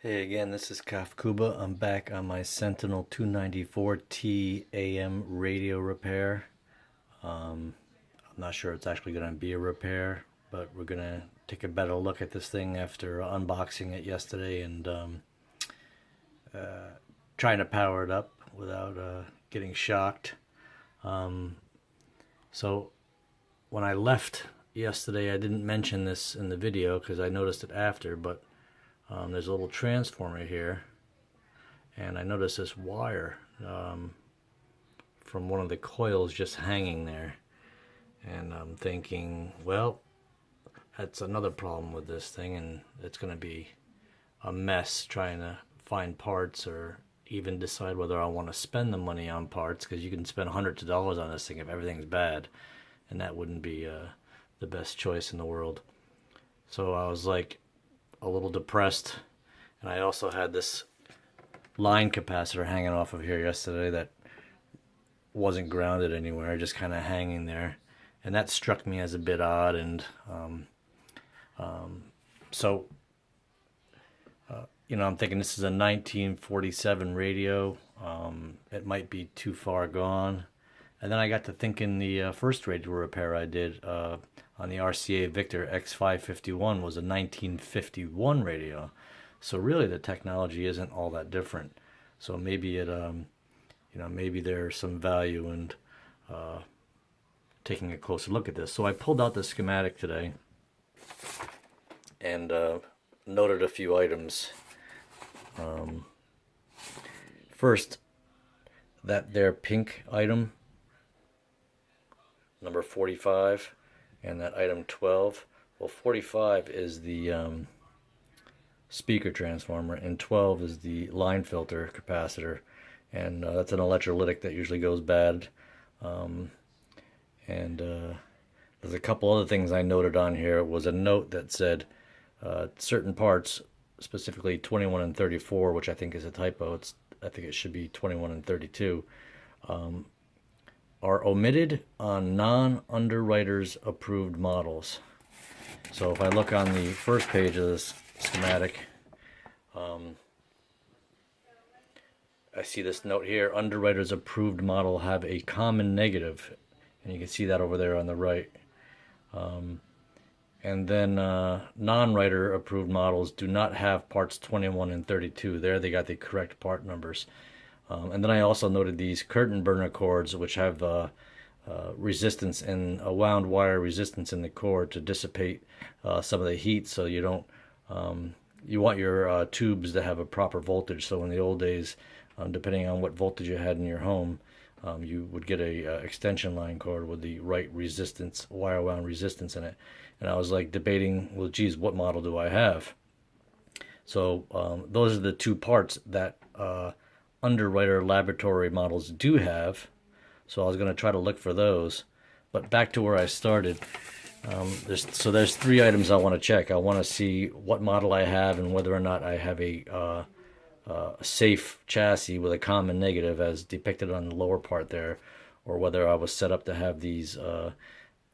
Hey again, this is Kafkuba. I'm back on my Sentinel 294T AM radio repair. I'm not sure it's actually going to be a repair, but we're going to take a better look at this thing after unboxing it yesterday and trying to power it up without getting shocked. So when I left yesterday, I didn't mention this in the video because I noticed it after, but there's a little transformer here, and I noticed this wire from one of the coils just hanging there, and I'm thinking, well, that's another problem with this thing, and it's going to be a mess trying to find parts or even decide whether I want to spend the money on parts, because you can spend hundreds of dollars on this thing if everything's bad, and that wouldn't be the best choice in the world. So I was like a little depressed, and I also had this line capacitor hanging off of here yesterday that wasn't grounded anywhere, just kind of hanging there, and that struck me as a bit odd. And so I'm thinking this is a 1947 radio. It might be too far gone. And then I got to thinking the first radio repair I did on the RCA Victor X551 was a 1951 radio. So really the technology isn't all that different. So maybe it, maybe there's some value in taking a closer look at this. So I pulled out the schematic today and noted a few items. First, that there pink item, number 45, and that item 12. Well, 45 is the speaker transformer, and 12 is the line filter capacitor, and that's an electrolytic that usually goes bad. There's a couple other things I noted on here. It was a note that said certain parts, specifically 21 and 34, which I think is a typo. I think it should be 21 and 32. Are omitted on non-underwriters approved models. So if I look on the first page of this schematic, I see this note here: underwriters approved model have a common negative, and you can see that over there on the right. And then non-writer approved models do not have parts 21 and 32. There they got the correct part numbers. And then I also noted these curtain burner cords, which have resistance and a wound wire resistance in the cord to dissipate some of the heat, so you don't. You want your tubes to have a proper voltage. So in the old days, depending on what voltage you had in your home, you would get a extension line cord with the right resistance, wire wound resistance in it. And I was like debating, well, geez, what model do I have? So those are the two parts that underwriter laboratory models do have. So I was going to try to look for those. But back to where I started. There's three items I want to check. I want to see what model I have and whether or not I have a safe chassis with a common negative as depicted on the lower part there, or whether I was set up to have these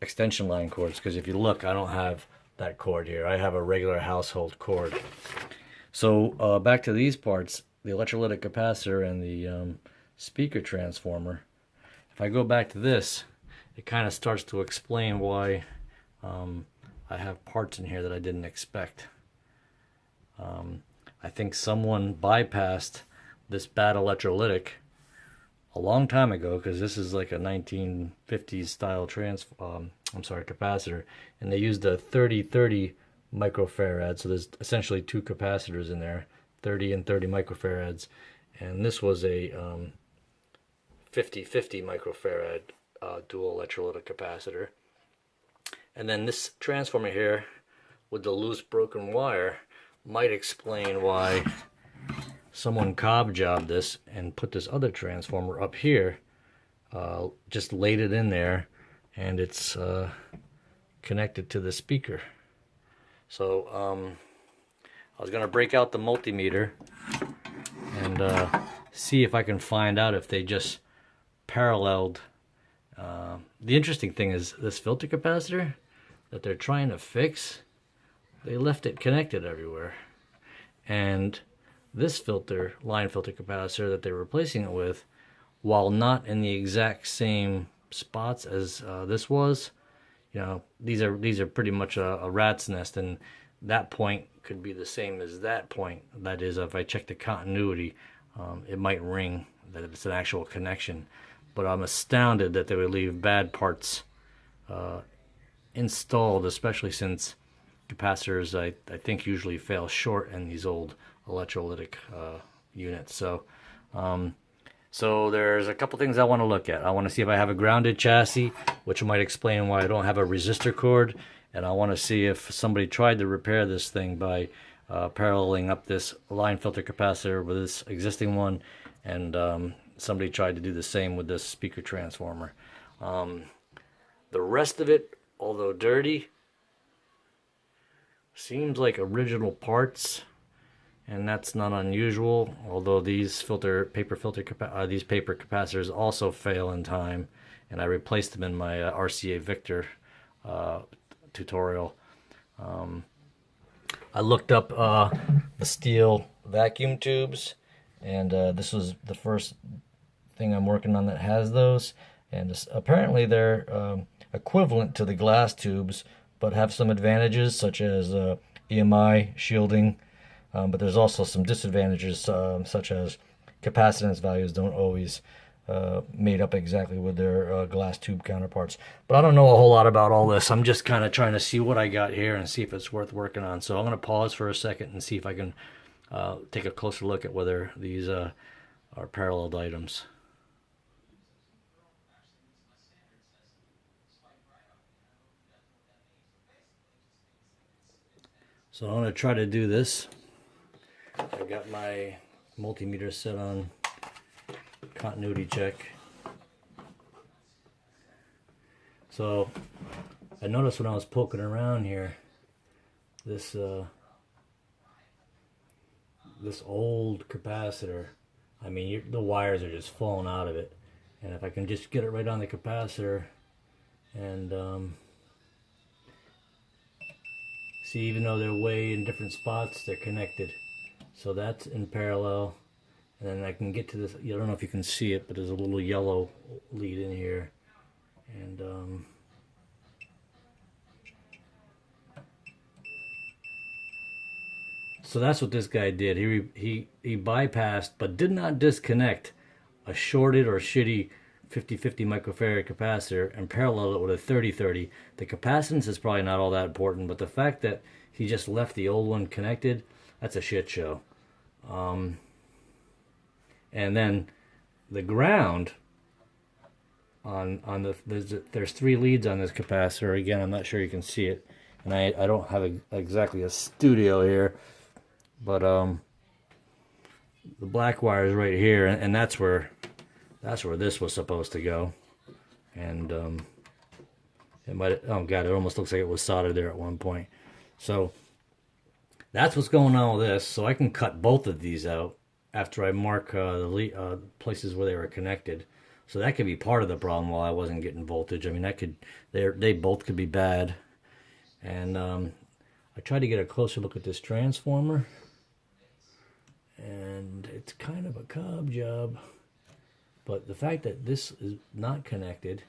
extension line cords, because if you look, I don't have that cord here. I have a regular household cord. So back to these parts, the electrolytic capacitor and the speaker transformer. If I go back to this, it kind of starts to explain why I have parts in here that I didn't expect. I think someone bypassed this bad electrolytic a long time ago, because this is like a 1950s style capacitor, and they used a 30-30 microfarad. So there's essentially two capacitors in there, 30 and 30 microfarads, and this was a 50-50 microfarad dual electrolytic capacitor. And then this transformer here with the loose broken wire might explain why someone cob jobbed this and put this other transformer up here, just laid it in there, and it's connected to the speaker. So I was going to break out the multimeter and see if I can find out if they just paralleled. The interesting thing is this filter capacitor that they're trying to fix, they left it connected everywhere. And this filter, line filter capacitor that they're replacing it with, while not in the exact same spots as this was, you know, these are pretty much a rat's nest, and that point could be the same as that point. That is, if I check the continuity, it might ring that it's an actual connection. But I'm astounded that they would leave bad parts installed, especially since capacitors, I think, usually fail short in these old electrolytic units. So there's a couple things I want to look at. I want to see if I have a grounded chassis, which might explain why I don't have a resistor cord. And I want to see if somebody tried to repair this thing by paralleling up this line filter capacitor with this existing one, and somebody tried to do the same with this speaker transformer. The rest of it, although dirty, seems like original parts. And that's not unusual, although these paper capacitors also fail in time, and I replaced them in my RCA Victor tutorial. I looked up the steel vacuum tubes, and this was the first thing I'm working on that has those, and apparently they're equivalent to the glass tubes, but have some advantages such as EMI shielding. But there's also some disadvantages, such as capacitance values don't always mate up exactly with their glass tube counterparts. But I don't know a whole lot about all this. I'm just kind of trying to see what I got here and see if it's worth working on. So I'm going to pause for a second and see if I can take a closer look at whether these are paralleled items. So I'm going to try to do this. I got my multimeter set on continuity check. So I noticed when I was poking around here, this old capacitor, I mean, the wires are just falling out of it. And if I can just get it right on the capacitor and see, even though they're way in different spots, they're connected. So that's in parallel, and then I can get to this. I don't know if you can see it, but there's a little yellow lead in here, and so that's what this guy did. He bypassed, but did not disconnect, a shorted or shitty 50-50 microfarad capacitor and paralleled it with a 30-30. The capacitance is probably not all that important, but the fact that he just left the old one connected, that's a shit show. And then the ground on the there's 3 leads on this capacitor. Again, I'm not sure you can see it, and I don't have exactly a studio here, but the black wire is right here, and that's where this was supposed to go. And it might, oh god, it almost looks like it was soldered there at one point. So that's what's going on with this. So I can cut both of these out after I mark the places where they were connected. So that could be part of the problem while I wasn't getting voltage. I mean, that could, they both could be bad. And I tried to get a closer look at this transformer, and it's kind of a cob job. But the fact that this is not connected,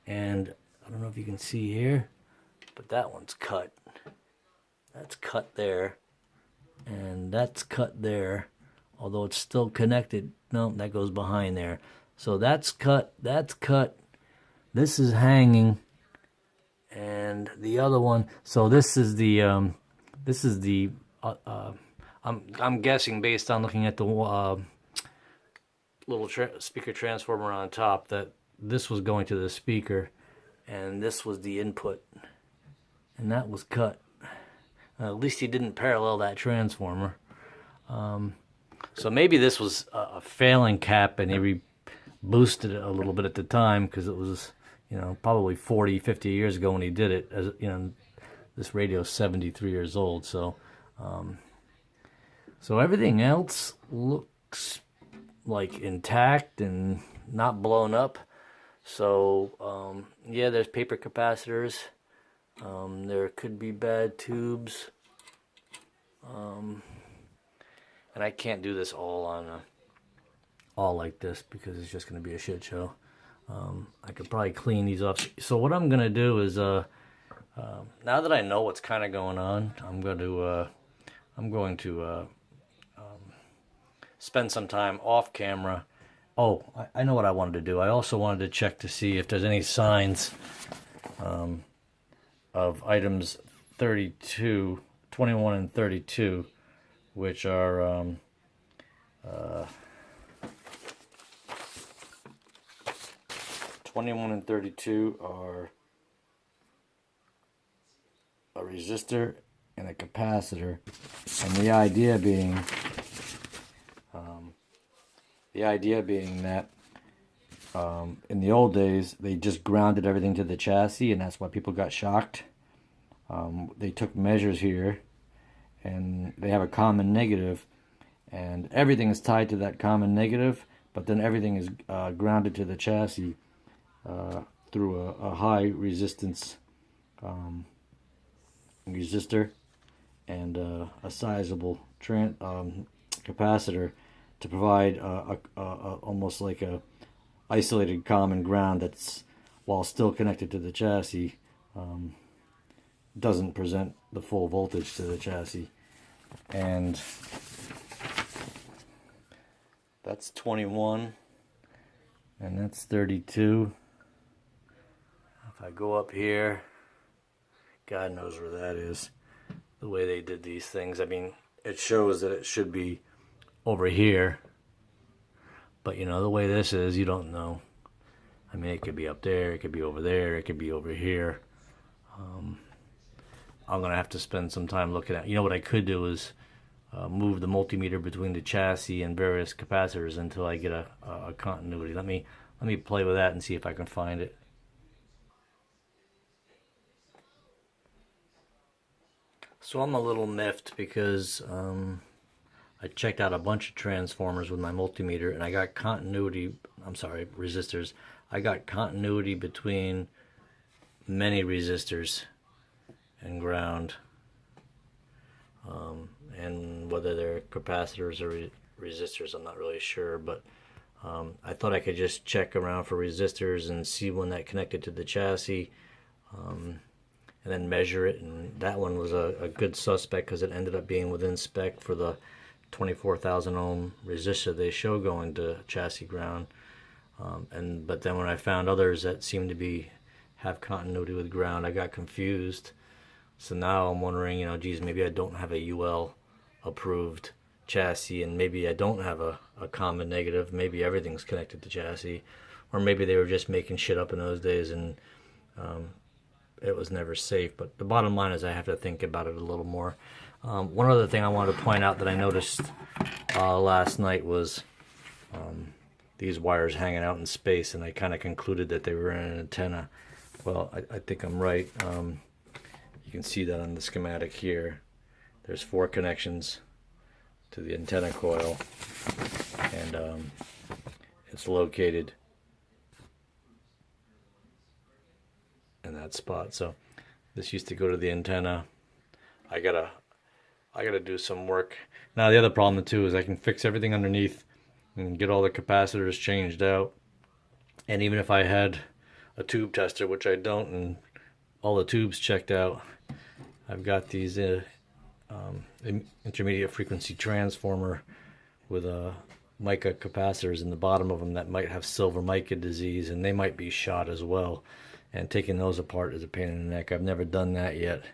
and I don't know if you can see here, but that one's cut. That's cut there, and that's cut there, although it's still connected. No, that goes behind there. So that's cut, this is hanging, and the other one, so this is the I'm guessing, based on looking at the little speaker transformer on top, that this was going to the speaker, and this was the input, and that was cut. At least he didn't parallel that transformer. So maybe this was a failing cap, and he boosted it a little bit at the time, because it was, probably 40, 50 years ago when he did it. As this radio's 73 years old, so so everything else looks like intact and not blown up. So yeah, there's paper capacitors. There could be bad tubes. And I can't do this all on all like this because it's just going to be a shit show. I could probably clean these up. So what I'm going to do is, now that I know what's kind of going on, I'm going to spend some time off camera. Oh, I know what I wanted to do. I also wanted to check to see if there's any signs of items 32, 21 and 32, which are 21 and 32 are a resistor and a capacitor, and the idea being that in the old days they just grounded everything to the chassis, and that's why people got shocked. They took measures here, and they have a common negative, and everything is tied to that common negative, but then everything is grounded to the chassis through a high resistance resistor and a sizable capacitor to provide almost like a isolated common ground that's, while still connected to the chassis, doesn't present the full voltage to the chassis. And that's 21 and that's 32. If I go up here, God knows where that is. The way they did these things, I mean, it shows that it should be over here, but you know, the way this is, you don't know. I mean, it could be up there, it could be over there, it could be over here. I'm gonna have to spend some time looking at, you know, what I could do is move the multimeter between the chassis and various capacitors until I get a continuity. Let me play with that and see if I can find it. So I'm a little miffed because I checked out a bunch of transformers with my multimeter, and I got resistors. I got continuity between many resistors and ground. And whether they're capacitors or resistors, I'm not really sure, but I thought I could just check around for resistors and see when that connected to the chassis, and then measure it, and that one was a good suspect because it ended up being within spec for the 24,000 ohm resistor they show going to chassis ground. But then when I found others that seemed to have continuity with ground, I got confused. So now I'm wondering, you know, geez, maybe I don't have a UL approved chassis, and maybe I don't have a common negative. Maybe everything's connected to chassis, or maybe they were just making shit up in those days and it was never safe. But the bottom line is I have to think about it a little more. One other thing I wanted to point out that I noticed last night was these wires hanging out in space, and I kind of concluded that they were in an antenna. Well, I think I'm right. You can see that on the schematic here. There's 4 connections to the antenna coil, and it's located in that spot. So this used to go to the antenna. I gotta do some work. Now the other problem too is I can fix everything underneath and get all the capacitors changed out. And even if I had a tube tester, which I don't, and all the tubes checked out, I've got these intermediate frequency transformer with mica capacitors in the bottom of them that might have silver mica disease, and they might be shot as well. And taking those apart is a pain in the neck. I've never done that yet.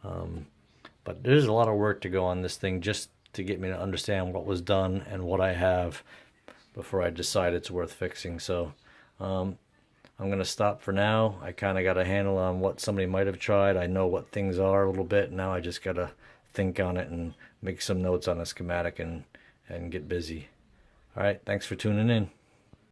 But there's a lot of work to go on this thing just to get me to understand what was done and what I have before I decide it's worth fixing. So I'm going to stop for now. I kind of got a handle on what somebody might have tried. I know what things are a little bit. Now I just got to think on it and make some notes on a schematic and get busy. All right, thanks for tuning in.